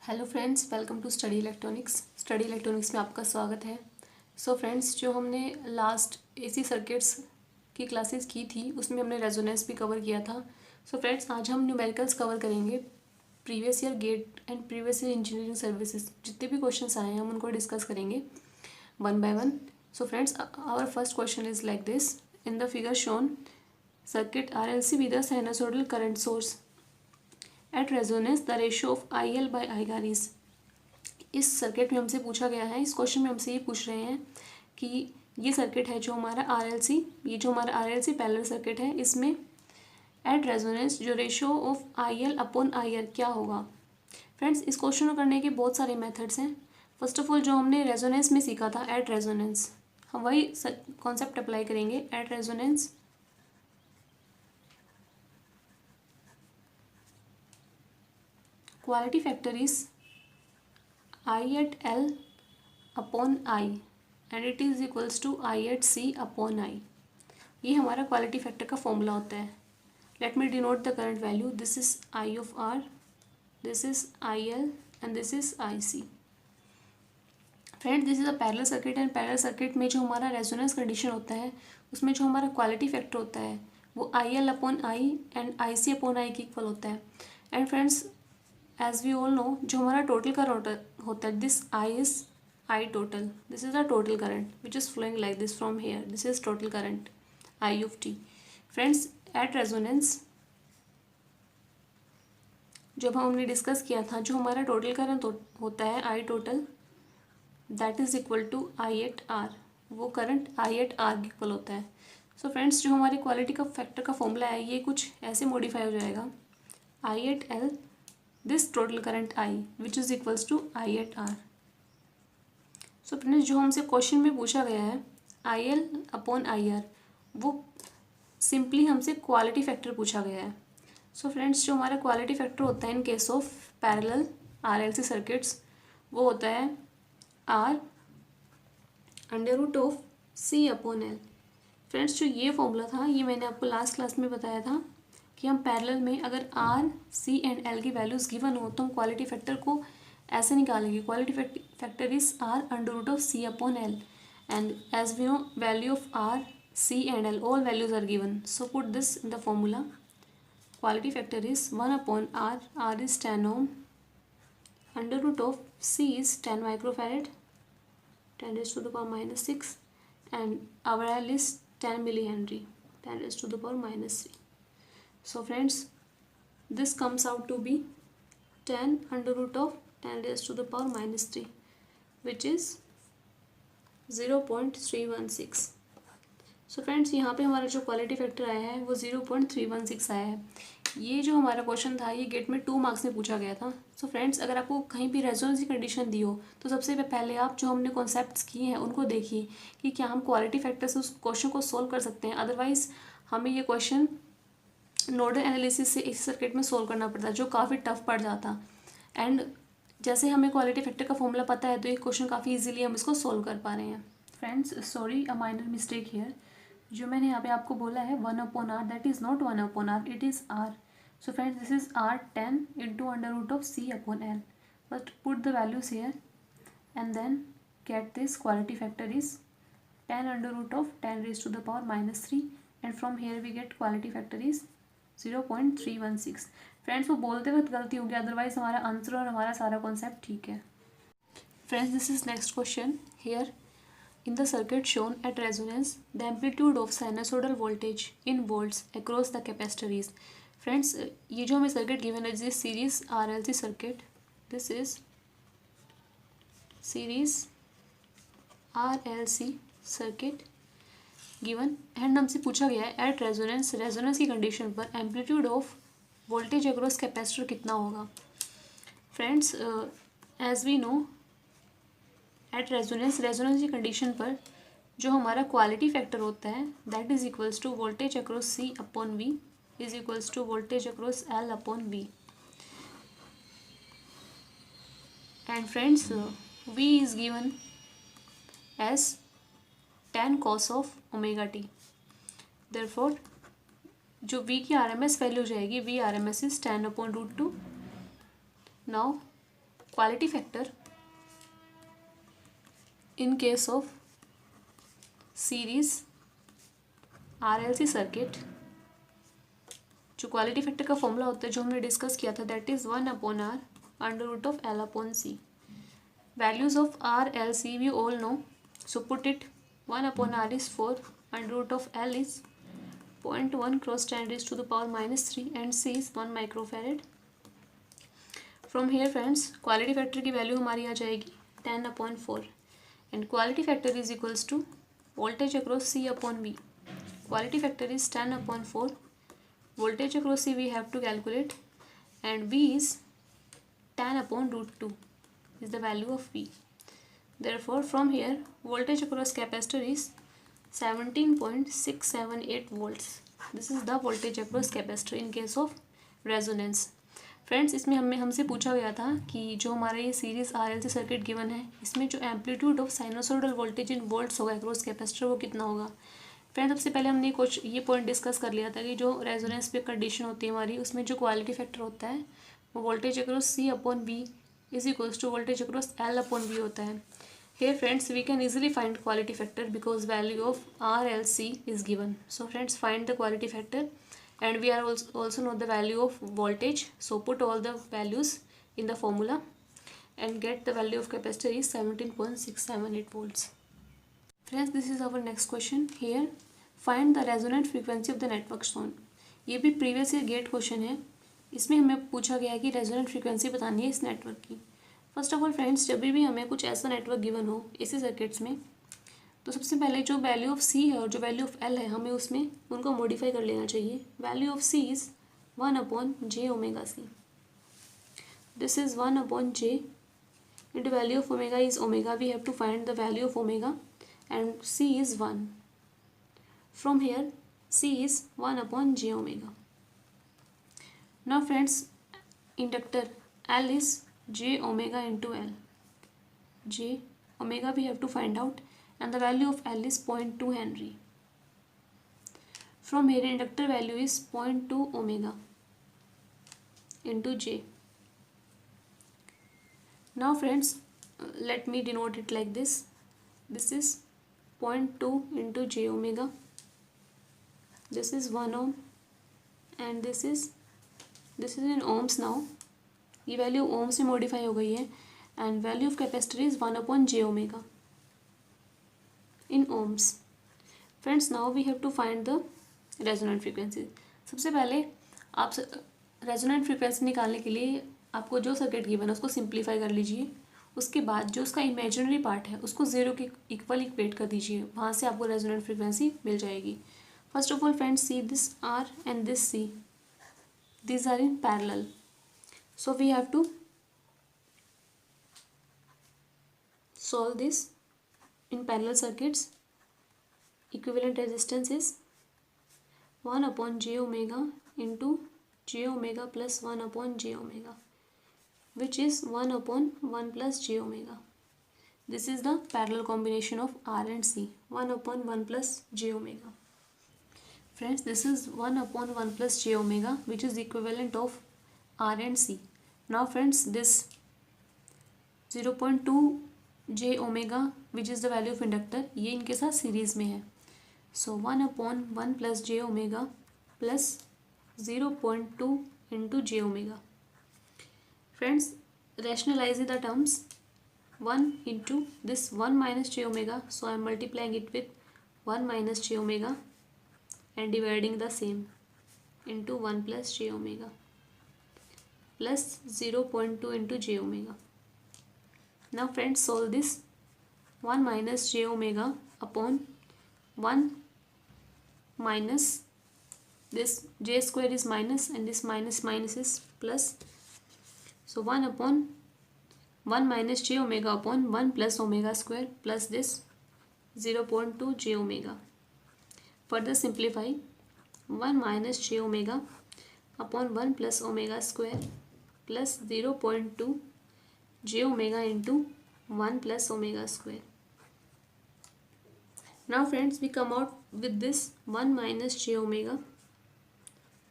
Hello friends, welcome to study electronics में आपका स्वागत है। सो फ्रेंड्स, जो हमने लास्ट एसी सर्किट्स की क्लासेस की थी उसमें हमने रेजोनेंस भी कवर किया था। सो फ्रेंड्स, आज हम न्यूमेरिकल्स कवर करेंगे। Previous year GATE and previous year engineering services जितने भी क्वेश्चंस आए हैं हम उनको डिस्कस करेंगे one by one. So friends, our first question is like this. In the figure shown circuit RLC with a sinusoidal current source at resonance the ratio of IL by IR is. इस circuit में हमसे पूछा गया है, इस question में हमसे ये पूछ रहे हैं कि ये सर्किट है जो हमारा RLC, ये जो हमारा RLC पैरेलल सर्किट है, इसमें एट रेजोनेंस जो ratio of IL upon IR क्या होगा। फ्रेंड्स, इस क्वेश्चन को करने के बहुत सारे मेथड्स हैं। फर्स्ट ऑफ ऑल, जो हमने रेजोनेंस में सीखा था एट रेजोनेंस, हम वही कॉन्सेप्ट अप्लाई करेंगे at resonance. Quality factor is I at L upon I and it is equals to I at C upon I। ये हमारा क्वालिटी फैक्टर का फॉर्मूला होता है। Let me denote the current value. This is I of R, this is IL and this is IC। Friend, this is a parallel circuit and parallel circuit में जो हमारा resonance condition होता है उसमें जो हमारा क्वालिटी फैक्टर होता है वो IL upon I and IC upon I के इक्वल होता है। And friends, as we all know, जो हमारा टोटल करंट होता है, this I is I total, this is a total current which is flowing like this from here, this is total current I of T। Friends, at resonance जब हमने discuss किया था, जो हमारा टोटल करंट होता है I total, that is equal to I at R। वो current I at R के इक्वल होता है। सो फ्रेंड्स, जो हमारी क्वालिटी का फैक्टर का फॉर्मूला है ये कुछ ऐसे मॉडिफाई हो जाएगा। I at L this total current I which is equals to I at R। So friends, जो हमसे क्वेश्चन में पूछा गया है IL अपॉन IR, वो सिंपली हमसे क्वालिटी फैक्टर पूछा गया है। सो फ्रेंड्स, जो हमारा क्वालिटी फैक्टर होता है in case of parallel RLC circuits, वो होता है R under root of C upon L। Friends, जो ये फॉर्मूला था ये मैंने आपको लास्ट क्लास में बताया था कि हम पैरेलल में अगर R, C एंड L की वैल्यूज़ गिवन हो तो हम क्वालिटी फैक्टर को ऐसे निकालेंगे। Quality factor is R under root of C upon L and as we know value of R, C and L all values are given. So put this in the formula. Quality factor is 1 upon R, R is 10 ohm, under root of C is 10 microfarad, 10 raised to the power minus 6 and our L is 10 millihenry, 10 raised to the power minus 3. So friends, this comes out to be 10 under root of 10 raised to the power minus 3, which is 0.316. So friends, यहाँ पे हमारा जो क्वालिटी factor आया है वो 0.316 आया है। ये जो हमारा क्वेश्चन था ये गेट में 2 मार्क्स में पूछा गया था। सो फ्रेंड्स, अगर आपको कहीं भी रेजोनेंस की कंडीशन दी हो तो सबसे पहले आप जो हमने कॉन्सेप्ट्स किए हैं उनको देखिए कि क्या हम क्वालिटी फैक्टर से उस क्वेश्चन को सोल्व कर सकते हैं। अदरवाइज़ हमें ये क्वेश्चन नोडल एनालिसिस से इस सर्किट में सोल्व करना पड़ता है जो काफ़ी टफ पड़ जाता। एंड जैसे हमें क्वालिटी फैक्टर का फॉर्मूला पता है तो ये क्वेश्चन काफ़ी ईजिली हम इसको सोल्व कर पा रहे हैं। Friends, sorry a minor mistake here. जो मैंने यहाँ पे आपको बोला है 1 upon R, that is not 1 upon R, it is R। So friends, this is R 10 into under root of C upon L। But put the values here and then get this. Quality factor is 10 under root of 10 raised to the power minus 3 and from here we get quality factor is 0.316। Friends, वो बोलते वक्त गलती होगी, otherwise हमारा answer और हमारा सारा concept ठीक है। Friends, this is next question here. In the circuit shown at resonance, the amplitude of sinusoidal voltage in volts across the capacitor is। Friends, ये जो हमें सर्किट गिवन है this series RLC circuit, this is series RLC circuit given and हमसे पूछा गया है at resonance, resonance की condition पर amplitude of voltage across capacitor कितना होगा। Friends, as we know at resonance, resonance की कंडीशन पर जो हमारा क्वालिटी फैक्टर होता है that is equals to voltage across C upon V is equals to voltage across L upon V। And friends, V is given as 10 cos of omega t. Therefore जो V की RMS value हो जाएगी, V RMS is 10 upon root 2। Now quality factor in case of series RLC circuit, जो क्वालिटी factor का formula होता है जो हमने डिस्कस किया था, that is 1/r under root of L/C. Values of R L C we all know, so put it. 1/r is 4, under root of L is 0.1 cross 10 raised to the power -3 and C is 1 microfarad. From here friends, quality factor की value हमारी आ जाएगी 10/4 and quality factor is equals to voltage across C upon V. Quality factor is 10/4. Voltage across C we have to calculate, and V is 10/√2 is the value of V. Therefore from here voltage across capacitor is 17.678 volts. This is the voltage across capacitor in case of resonance. Friends, इसमें हमसे पूछा गया था कि जो हमारा ये series RLC circuit given है, इसमें जो amplitude of sinusoidal voltage in volts होगा अक्रॉस कैपेसिटर वो कितना होगा. फ्रेंड्स, सबसे पहले हमने ये पॉइंट डिस्कस कर लिया था कि जो रेजोनेंस पे कंडीशन होती है हमारी, उसमें जो क्वालिटी फैक्टर होता है वो voltage across C/V is equals to voltage across L/V होता है. Here friends, we can easily find quality factor because value of RLC is given. So friends, find the quality factor, and we are also know the value of voltage. So put all the values in the formula and get the value of capacitor is 17.678 volts. Friends, this is our next question. Here, find the resonant frequency of the network shown. ये भी previous year gate question है. इसमें हमें पूछा गया है कि resonant frequency बतानी है इस नेटवर्क की. फर्स्ट ऑफ ऑल फ्रेंड्स, जब भी हमें कुछ ऐसा नेटवर्क गिवन हो इसी सर्किट्स में, तो सबसे पहले जो वैल्यू ऑफ C है और जो वैल्यू ऑफ L है, हमें उसमें उनको मॉडिफाई कर लेना चाहिए. Value of C is 1/j⍵c. This is 1/j into value of omega is omega. We have to find the value of omega and C is 1. From here C is 1/j⍵. Now friends, inductor L is j⍵ into L. j⍵ we have to find out, and the value of L is 0.2 Henry. From here inductor value is 0.2 omega into J. Now friends, let me denote it like this. This is 0.2 into j⍵. This is 1 ohm and this is in ohms now. ये value ohms में modify हो गई है, and value of capacitor is 1/j⍵. in ohms. Friends, now we have to find the resonant frequency. सबसे पहले आप resonant frequency निकालने के लिए आपको जो सर्किट गिवन है उसको सिंप्लीफाई कर लीजिए. उसके बाद जो उसका इमेजिनरी पार्ट है उसको 0 के इक्वल इक्वेट कर दीजिए. वहाँ से आपको रेजोनेंट फ्रीक्वेंसी मिल जाएगी. First of all friends, see this R and this C. These are in parallel. So we have to solve this in parallel circuits. Equivalent resistance is 1/j⍵ into j⍵ plus 1/j⍵, which is 1/1 plus j⍵. This is the parallel combination of R and C. 1/1 plus j⍵. Friends, this is 1/1 plus j⍵, which is equivalent of R and C. Now friends, this 0.2 j⍵, which is the value of inductor, ये इनके साथ series में है. So 1/1 plus j⍵ plus 0.2 into j⍵. Friends, rationalize the terms. 1 into this 1 minus j⍵, so I am multiplying it with 1 minus j⍵ and dividing the same into 1 plus j⍵. Plus 0.2 into j⍵. Now friends, solve this. 1 minus j⍵ upon 1 minus this j square is minus and this minus is plus. So 1 minus j⍵ upon 1 plus omega square plus this 0.2 j⍵. Further simplify. 1 minus j⍵ upon 1 plus omega square plus 0.2 j⍵ into 1 plus omega square. Now friends, we come out with this 1 minus j⍵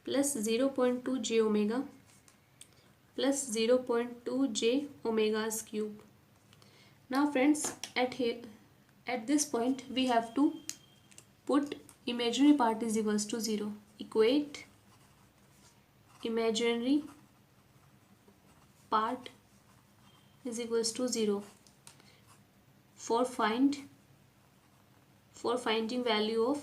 plus 0.2 j⍵ plus 0.2 j omega's cube. Now friends, at this point we have to put imaginary part is equals to 0. Equate imaginary part is equals to 0 for finding value of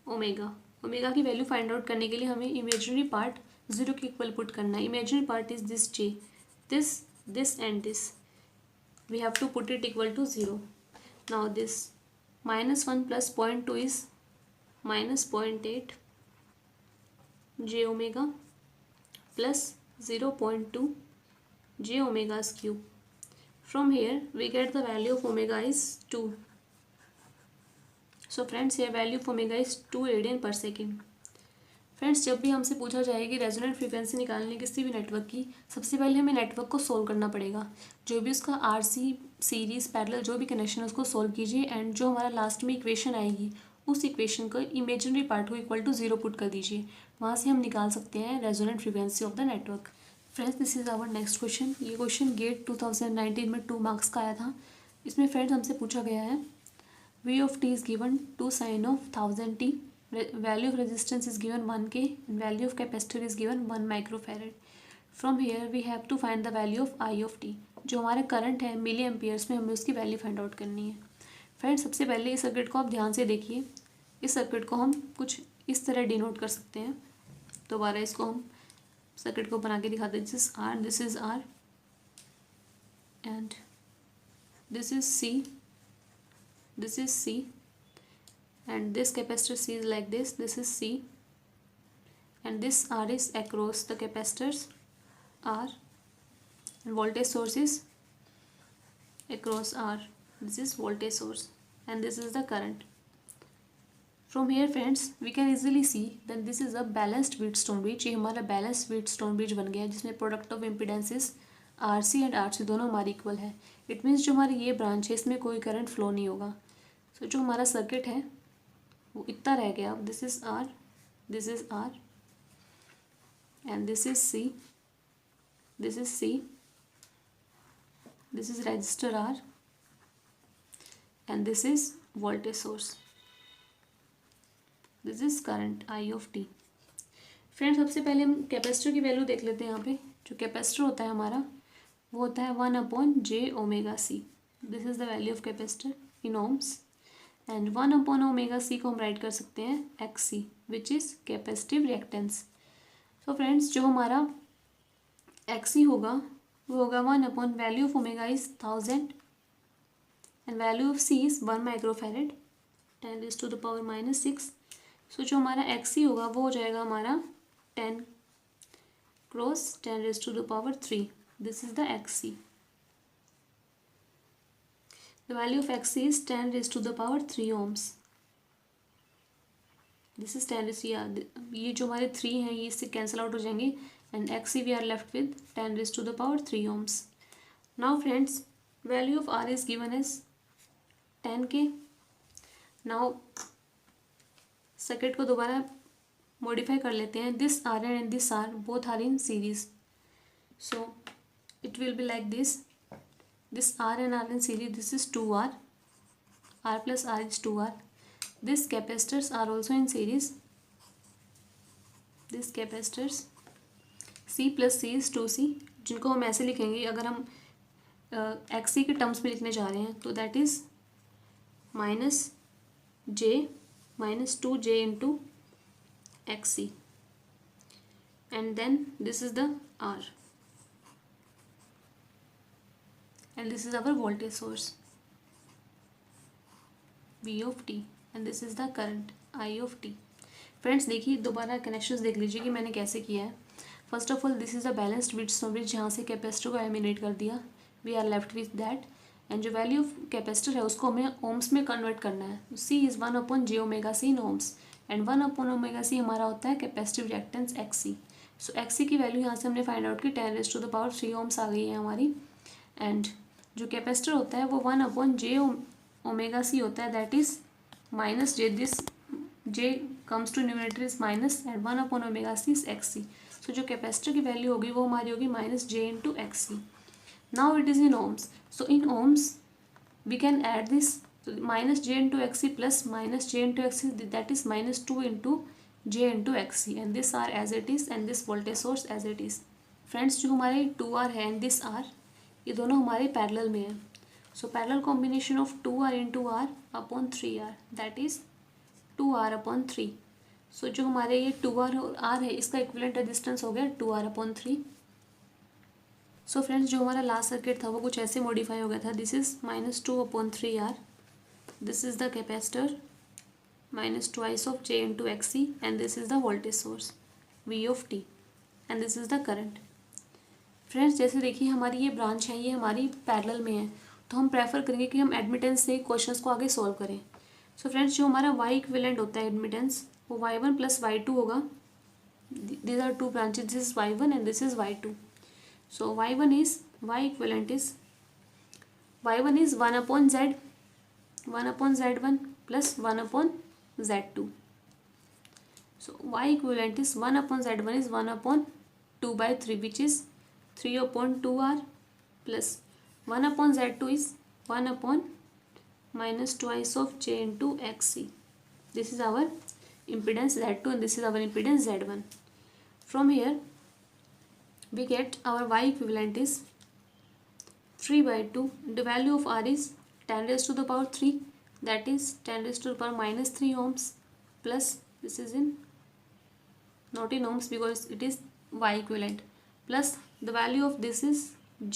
omega. Omega की value find out करने के लिए हमें imaginary part 0 के equal put करना है. Imaginary part is this j, this and this. We have to put it equal to 0. Now this -1 plus 0.2 is -0.8 j omega plus 0.2 j omega's cube. From here we get the value of omega is 2. So friends, here value of omega is 2 radian पर second. Friends, जब भी हमसे पूछा जाए कि resonant frequency निकालने किसी भी नेटवर्क की, सबसे पहले हमें नेटवर्क को सोल्व करना पड़ेगा. जो भी उसका आरसी सीरीज पैरेलल जो भी कनेक्शन है उसको सोल्व कीजिए एंड जो हमारा लास्ट में इक्वेशन आएगी उस इक्वेशन को इमेजिनरी पार्ट को इक्वल टू 0 पुट कर दीजिए. वहाँ से हम निकाल सकते हैं resonant frequency of the network. Friends, this is our next question. ये क्वेश्चन गेट 2019 में 2 मार्क्स का आया था. इसमें फ्रेंड्स हमसे पूछा गया है V of t is given 2 sin of 1000 t, value of resistance is given 1k and value of capacitor is given 1 microfarad. From here we have to find the value of I of t. जो हमारा current है मिली amperes में हमें उसकी value find out करनी है. Friends, सबसे पहले इस सर्किट को आप ध्यान से देखिए. इस सर्किट को हम कुछ इस तरह डिनोट कर सकते हैं. दोबारा इसको हम सर्किट को बना के दिखाते हैं. This is R and this is C. This is C and this capacitor C is like this. This is C and this R is across the capacitors R and voltage source is across R. This is voltage source and this is the current. From here friends, we can easily see that this is a balanced Wheatstone bridge. ये हमारा balanced Wheatstone bridge बन गया है जिसमें product of impedances RC and RC दोनों हमारे equal है. It means जो हमारी ये ब्रांच है इसमें कोई करंट फ्लो नहीं होगा. सो जो हमारा सर्किट है वो इतना रह गया. This is R, this is R and this is C, this is C, this is register R and this is voltage source. This is current I of t. Friends, सबसे पहले हम कैपेसिटर की value देख लेते हैं. यहाँ पे जो कैपेसिटर होता है हमारा वो होता है 1/j omega c. This is the value of capacitor in ohms and 1/ओमेगा c को हम राइट कर सकते हैं XC which is capacitive reactance. So friends, जो हमारा XC होगा वो होगा 1/ value of omega is 1000 and value of C is 1 microfarad 10⁻⁻6. So जो हमारा XC होगा वो हो जाएगा हमारा 10 cross 10⁻3. This is the XC. The value of XC is 10⁻3 ohms. This is 10 ये जो हमारे 3 हैं ये इससे कैंसिल आउट हो जाएंगे and XC we are left with 10⁻3 ohms. Now friends, value of R is given as 10k. Now circuit को दोबारा मॉडिफाई कर लेते हैं. This R and this R both are in series. So it will be like this. This R and R in series. This is 2R. R plus R is 2R. This capacitors are also in series. This capacitors C plus C is 2C. जिनको हम ऐसे लिखेंगे अगर हम XC के terms में लिखने जा रहे हैं तो that is -2J into XC and then this is the R. And this is our voltage source V of t and this is the current I of t. Friends, देखिए दोबारा connections देख लीजिए कि मैंने कैसे किया है. First of all this is the balanced Wheatstone bridge जहाँ से कैपेसिटर को एलिमिनेट कर दिया. We are left with that and जो वैल्यू ऑफ कैपेसिटर है उसको हमें ओम्स में कन्वर्ट करना है. C is 1/j omega c in ohms and 1/ओमेगा c हमारा होता है capacitive reactance XC. So XC की वैल्यू यहाँ से हमने फाइंड आउट की 10⁻3 ओम्स आ गई है हमारी. एंड जो कैपेसिटर होता है वो 1/j ओमेगा c होता है that is -j. This j comes to numerator is minus and 1/ωc is XC. So जो कैपेसिटर की वैल्यू होगी वो हमारी होगी -j × XC. Now it is in ohms. So in ohms we can add this -j × XC plus -j × XC, that is -2 × j × XC, and this R as it is and this voltage source as it is. Friends जो हमारे 2R है and this R, ये दोनों हमारे parallel में है. So parallel combination of 2R × R upon 3R, that is 2R upon 3. सो जो हमारे ये 2R और R है इसका इक्विवेलेंट रेजिस्टेंस हो गया 2R अपॉन 3. सो फ्रेंड्स जो हमारा लास्ट सर्किट था वो कुछ ऐसे मॉडिफाई हो गया था. This is -2/3R, this is the capacitor, -2 of j × XC, and this is the voltage source V of t, and this is the current. Friends जैसे देखिए हमारी ये ब्रांच है, ये हमारी पैरेलल में है, तो हम प्रेफर करेंगे कि हम एडमिटेंस से क्वेश्चंस को आगे सॉल्व करें. सो फ्रेंड्स जो हमारा y इक्विवेलेंट होता है एडमिटेंस, वो y1 + y2 होगा. These are two branches, this is y1 and this is y2. So y1 is y equivalent is 1/z, 1/z1 plus 1/z2. So y equivalent is 1/z1 is 1/2/3, which is 3/2R, plus 1/z2 is 1/-2 of j × XC. This is our impedance Z2 and this is our impedance Z1. From here we get our y equivalent is 3/2. The value of R is 10⁻³ that is 10⁻³ -3 ohms, plus this is in not in ohms because it is y equivalent, plus the value of this is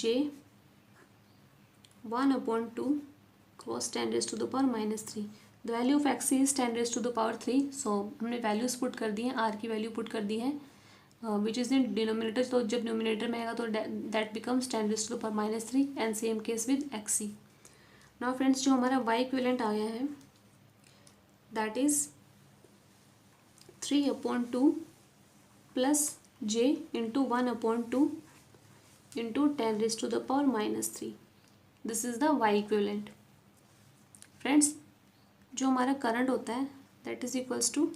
j 1/2 cos 10⁻³ The value of XC is 10⁻³. So हमने values put कर दी हैं, R की value put कर दी है which is in denominator. तो जब numerator में आएगा तो that becomes 10⁻³ and same case with XC. Now friends जो हमारा y इक्विवेलेंट आ गया है that is 3/2 plus j × 1/2 × 10⁻³ this is the y equivalent. Friends जो हमारा करंट होता है that is equals to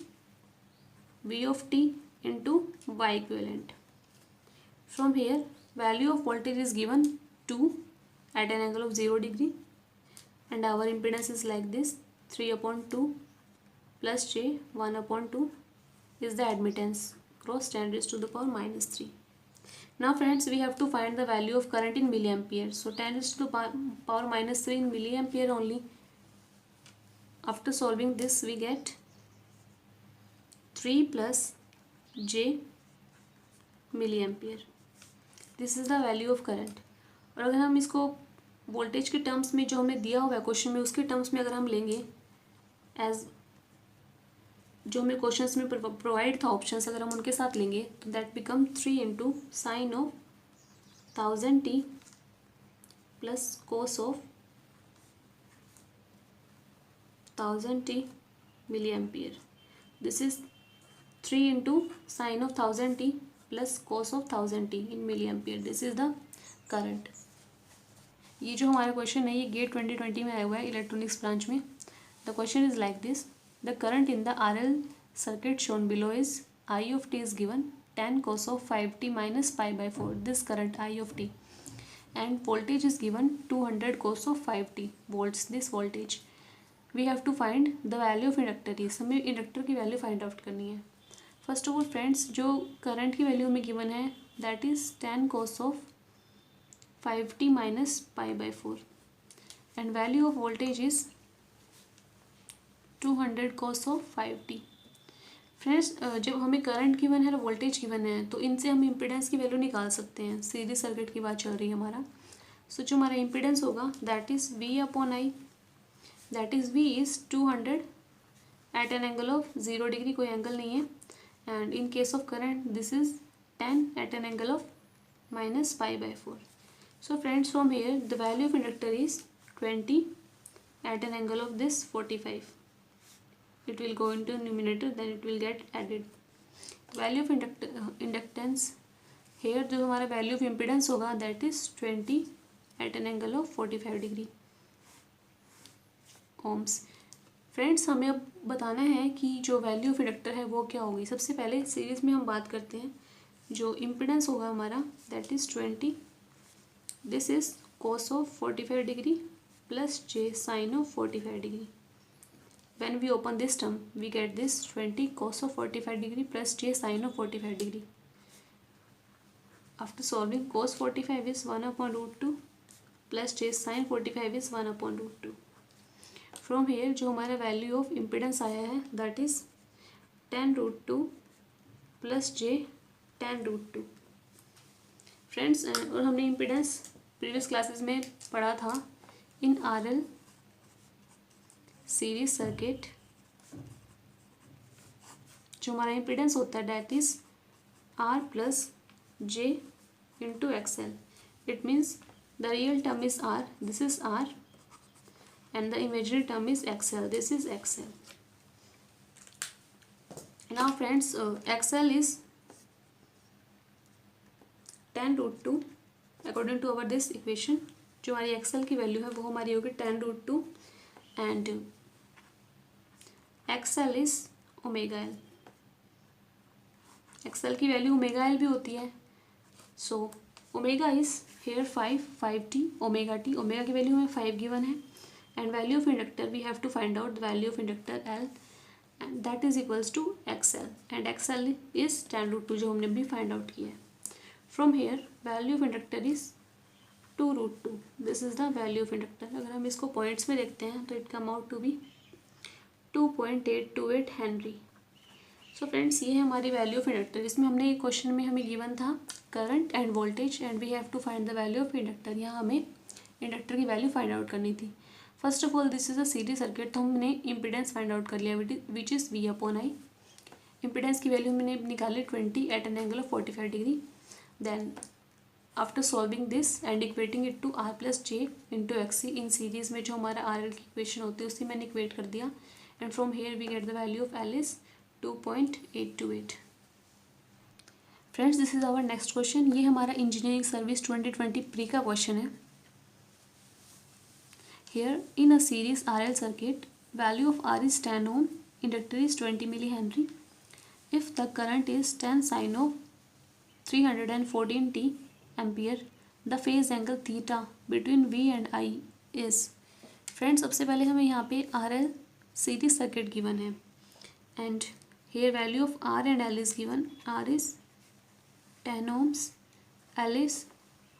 V of t into y equivalent. From here value of voltage is given 2 at an angle of 0° and our impedance is like this 3/2 plus j 1/2 is the admittance cross 10⁻³ Now friends we have to find the value of current in milliampere. So 10⁻³ in milliampere only. After solving this we get 3 plus j milliampere. This is the value of current. और अगर हम इसको voltage के terms में जो हमें दिया हुआ है क्वेश्चन में उसके टर्म्स में अगर हम लेंगे एज जो हमें क्वेश्चन में प्रोवाइड था ऑप्शंस, अगर हम उनके साथ लेंगे तो that become 3 × sin of 1000t plus cos of 1000t milliampere. This is 3 × sin of 1000t plus cos of 1000t in milliampere. This is the current. ये जो हमारा क्वेश्चन है ये गेट 2020 में आया हुआ है इलेक्ट्रॉनिक्स ब्रांच में. The question is like this. The current in the RL circuit shown below is I of t is given 10 cos of 5t minus pi/4. This current I of t and voltage is given 200 cos of 5t volts. This voltage we have to find the value of inductor is. हमें inductor की value find out करनी है. First of all friends जो current की value हमें given है that is 10 cos of 5t minus pi/4 and value of voltage is 200 cos of 5t. Friends जब हमें करंट गिवन है और वोल्टेज गिवन है तो इनसे हम इम्पीडेंस की वैल्यू निकाल सकते हैं. सीरीज सर्किट की बात चल रही है हमारा. सो जो हमारा इम्पीडेंस होगा that is V/I, that is V is 200 at an angle of 0°, कोई एंगल नहीं है. And in case of current this is 10 at an angle of minus pi/4. So friends from here the value of inductor is 20 at an angle of this 45. It will go into numerator then it will get added. The value of inductance here जो हमारा value of impedance होगा that is 20 at an angle of 45° ohms. Friends हमें अब बताना है कि जो value of inductor है वो क्या होगी। सबसे पहले सीरीज़ में हम बात करते हैं, जो इम्पिडेंस होगा हमारा that is 20, this is cos of 45 degree plus j sin of 45 degree. When we open this term, we get this 20 cos of 45 degree plus j sin of 45 degree. After solving, cos 45 is 1 upon root 2 plus j sin 45 is 1 upon root 2. From here जो हमारा value of impedance आया है that is 10 root 2 plus j 10 root 2। Friends और हमने impedance previous classes में पढ़ा था इन RL series circuit. जो हमारा इम्पिडेंस होता है that is R plus J into XL। It means the real term is R, this is R, and the imaginary term is XL, this is XL. Now friends, XL is 10 root 2 according to our this equation। जो हमारी XL की value है वो हमारी होगी 10 root 2 and XL is omega L। XL की value omega L भी होती है। So omega is here 5t omega t। Omega की वैल्यू हमें 5 गिवन है and value of inductor we have to find out the value of inductor L and that is equals to XL and XL is 10 root 2 जो हमने भी find out किया है। From here value of inductor is 2 root 2, this is the value of inductor। अगर हम इसको points में देखते हैं तो it come out to be 2.828 Henry. So friends ये है हमारी वैल्यू ऑफ इंडक्टर। इसमें हमने एक क्वेश्चन में हमें गिवन था current and voltage and we have to find the value of inductor. यहाँ हमें इंडक्टर की वैल्यू फाइंड आउट करनी थी। First of all this is a series circuit, तो हमने इम्पिडेंस फाइंड आउट कर लिया which is V upon I। Impedance की वैल्यू मैंने निकाली 20 at an angle of 45 degree. Then after solving this and equating it to R plus J into XC in series में जो हमारा RL की equation होती है उसी मैंने इक्वेट कर दिया and from here we get the value of L is 2.828। Friends this is our next question. ये हमारा इंजीनियरिंग सर्विस 2020 प्री का क्वेश्चन है। Here in a series RL circuit, value of R is 10 ohm, inductor is 20 millihenry. If the current is 10 sin of 314 t ampere, the phase angle theta between V and I is। Friends सबसे पहले हमें यहाँ पे RL series circuit given है and here value of R and L is given। R is 10 ohms, L is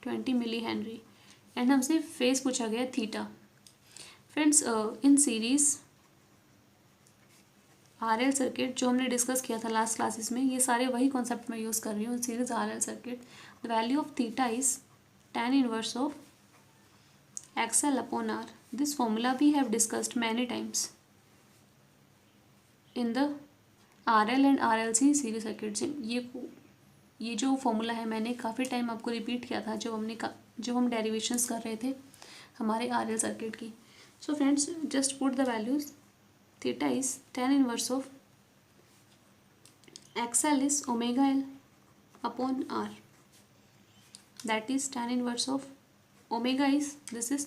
20 millihenry and हमसे phase पूछा गया theta. Friends in series RL circuit जो हमने डिस्कस किया था लास्ट क्लासेस में, ये सारे वही कॉन्सेप्ट मैं यूज़ कर रही हूँ। Series RL circuit the value of theta is tan inverse of XL upon R। This formula we have discussed many times in the RL and RLC series circuit. ये जो फॉर्मूला है मैंने काफ़ी time आपको repeat किया था जब हम डेरिवेशंस कर रहे थे हमारे RL सर्किट की। So friends, just put the values। Theta is tan inverse of XL is omega L upon R, that is tan inverse of omega is, this is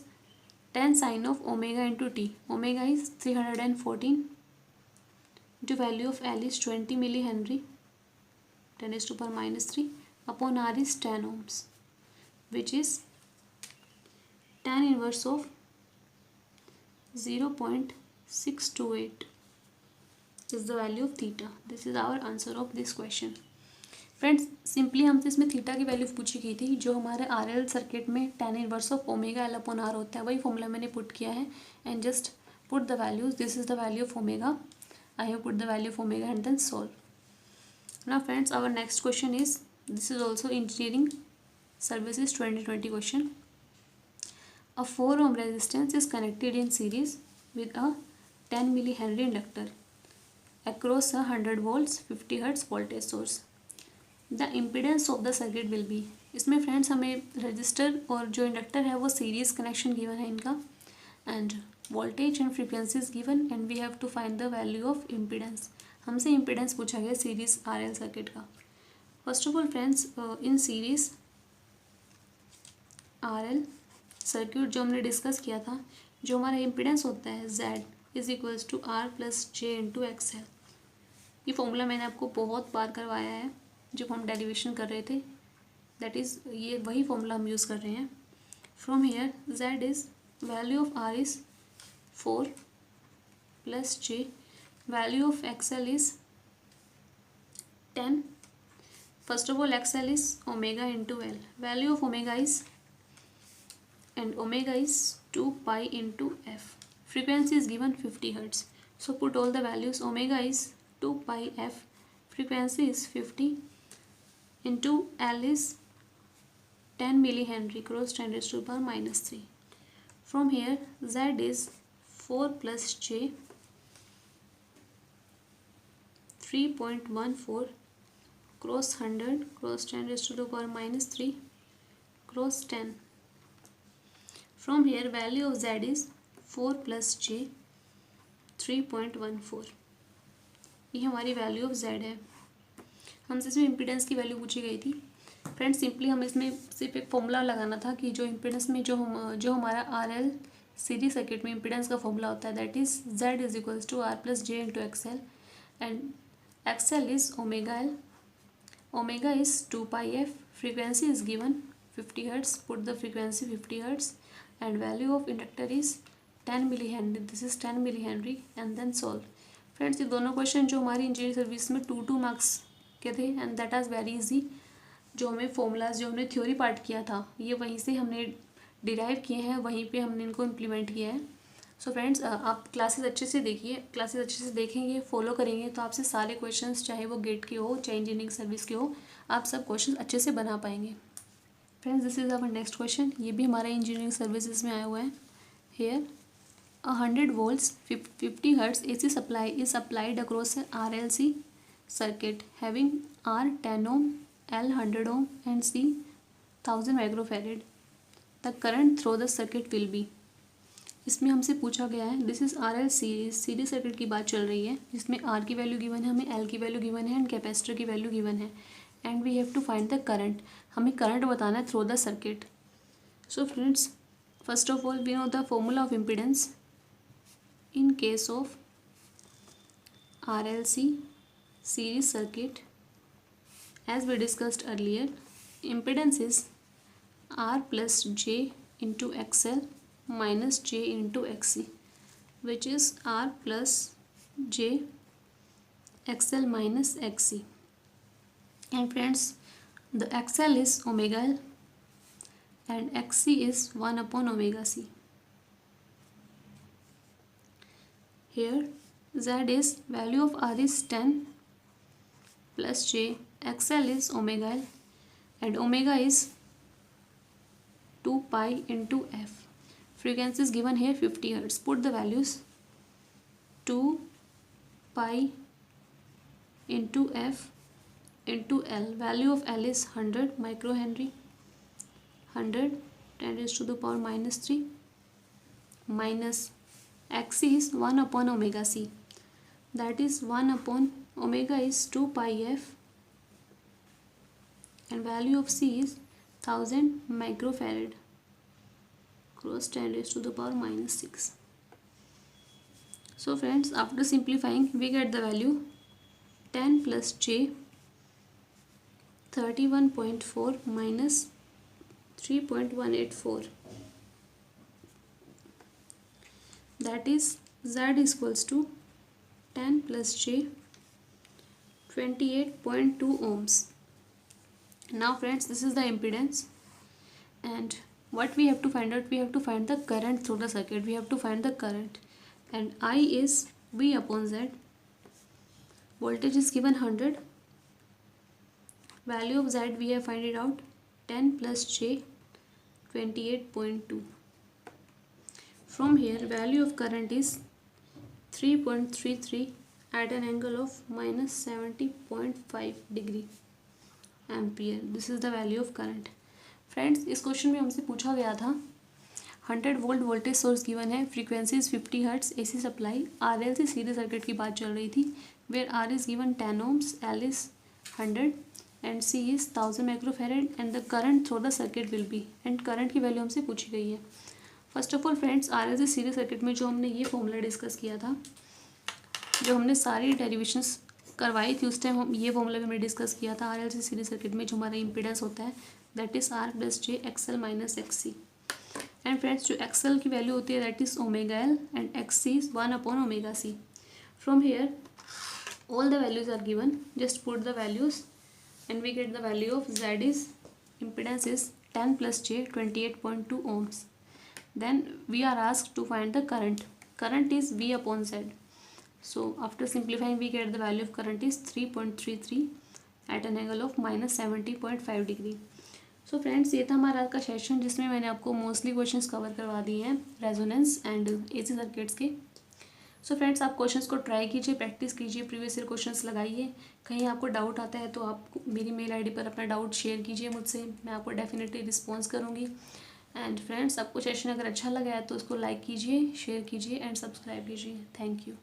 10 sin of omega into t। Omega is 314 into value of L is 20 millihenry 10 is to power minus 3 upon R is 10 ohms which is tan inverse of 0.628 is the value of theta। This is our answer of this question। Friends simply हमसे इसमें theta की value पूछी गई थी जो हमारे RL circuit में tan inverse of omega L upon R होता है, वही फॉर्मूला मैंने पुट किया है and just put the values. This is the value of omega, I have put the value of omega and then solve. Now friends our next question is, this is also engineering services 2020 question. A 4 ohm resistance is connected in series with a 10 millihenry inductor across a 100 volts 50 hertz voltage source। The impedance of the circuit will be। इसमें friends हमें register और जो inductor है वो series connection given है इनका and voltage and frequency is given and we have to find the value of impedance. हमसे impedance पूछा गया सीरीज RL सर्किट का। First of all friends in series RL circuit जो हमने डिस्कस किया था, जो हमारा इम्पिडेंस होता है Z is equals to R plus j into XL. ये फॉर्मूला मैंने आपको बहुत बार करवाया है जब हम डेरिवेशन कर रहे थे, दैट इज़ ये वही फॉर्मूला हम यूज़ कर रहे हैं। From here z is value of r is 4 plus j, value of xl is 10. First of all, XL is omega into L. Value of omega is, and omega is 2 pi into F. Frequency is given 50 Hertz. So put all the values. Omega is 2 pi F. Frequency is 50 into L is 10 millihenry cross 10 raised to the power minus 3. From here, Z is 4 plus J 3.14 cross 100 cross 10 raised to the power minus 3 cross 10. From here, value of Z is 4 plus J 3.14. ये हमारी value of Z है। हमसे इसमें impedance की value पूछी गई थी। Friends, simply हमें इसमें सिर्फ एक फॉर्मूला लगाना था कि जो इम्पीडेंस में जो हमारा RL सीरीज सर्किट में इम्पीडेंस का फॉर्मूला होता है, that is Z is equals to R plus j into XL, and XL is omega L. Omega is 2 pi f. Frequency is given 50 Hertz. Put the frequency 50 Hertz, and value of inductor is 10 millihenry. This is 10 millihenry, and then solve. Friends, ये दोनों question जो हमारी engineering service में 2 marks के थे, and that आज very easy. जो हमें फॉर्मूलाज जो हमने थ्योरी पार्ट किया था, ये वहीं से हमने डिराइव किए हैं, वहीं पे हमने इनको इम्प्लीमेंट किया है. सो फ्रेंड्स, आप क्लासेस अच्छे से देखिए, क्लासेस अच्छे से देखेंगे, फॉलो करेंगे, तो आपसे सारे क्वेश्चंस, चाहे वो गेट के हो चाहे इंजीनियरिंग सर्विस के हो, आप सब क्वेश्चंस अच्छे से बना पाएंगे. Friends, this is our next question. ये भी हमारा इंजीनियरिंग सर्विसेज में आया हुआ है. Here 100 volts 50 Hertz AC supply is applied across a RLC circuit having R 10 ohm, L 100 ohm and C 1000 microfarad. The current through the circuit will be. इसमें हमसे पूछा गया है, this is R L series circuit की बात चल रही है, जिसमें आर की वैल्यू गिवन है, हमें एल की वैल्यू गिवन है, एंड कैपेसिटर की वैल्यू गिवन है, and we have to find the current. हमें करंट बताना है through the circuit. So friends, first of all we know the formula of impedance in case of R L C series circuit. As we discussed earlier, impedance is R plus j into XL minus j into xc, which is r plus j xl minus xc. And friends, the xl is omega l and xc is 1 upon omega c. Here z is value of r is 10 plus j, xl is omega l, and omega is 2 pi into f. Frequency is given here 50 Hertz. Put the values. 2 pi into f into L. Value of L is 100 microhenry. 100 10 raised to the power minus 3 minus xc is 1 upon omega c. That is 1 upon omega is 2 pi f, and value of c is 1000 microfarad cross 10 raised to the power minus 6. So friends, after simplifying, we get the value 10 plus j 31.4 minus 3.184. That is z is equals to 10 plus j 28.2 ohms. Now friends, this is the impedance, and what we have to find out, we have to find the current through the circuit. We have to find the current, and I is V upon Z. Voltage is given 100. Value of Z we have find it out, 10 plus J 28.2. From here, value of current is 3.33 at an angle of minus 70.5 degree ampere. This is the value of current. Friends, इस question में हमसे पूछा गया था 100 volt voltage source given है, frequency is 50 hertz, AC supply, RLC series circuit की बात चल रही थी, where R is given 10 ohms, L is 100 and C is 1000 microfarad, and the current through the circuit will be, and current की value हमसे पूछी गई है. First of all friends, RLC series circuit में जो हमने ये फॉर्मूला डिस्कस किया था, जो हमने सारी डेरिवेशंस करवाई थी उस टाइम हम ये फॉर्मूला भी हमने डिस्कस किया था। आरएलसी सीरीज सर्किट में जो हमारा इंपीडेंस होता है that is R plus J XL minus XC. And friends, जो एक्सएल की वैल्यू होती है that is omega L and XC is 1/ओमेगा C. From here all the values are given, just put the values and we get the value of Z is impedance is 10 plus J 28.2 ohms. Then we are asked to find the current is V upon Z. So after simplifying we get the value of current is 3.33 at an angle of minus 70.5 degree. So friends, ये था हमारा आज का session जिसमें मैंने आपको mostly questions cover करवा दिए हैं रेजोनेंस एंड एसी सर्किट्स के। सो फ्रेंड्स, आप क्वेश्चंस को ट्राई कीजिए, प्रैक्टिस कीजिए, प्रीवियस ईयर क्वेश्चंस लगाइए। कहीं आपको डाउट आता है तो आप मेरी मेल आईडी पर अपना डाउट शेयर कीजिए मुझसे, मैं आपको डेफिनेटली रिस्पॉन्स करूँगी। एंड फ्रेंड्स, आपको सेशन अगर अच्छा लगा है तो उसको लाइक कीजिए, शेयर कीजिए एंड सब्सक्राइब कीजिए। Thank you.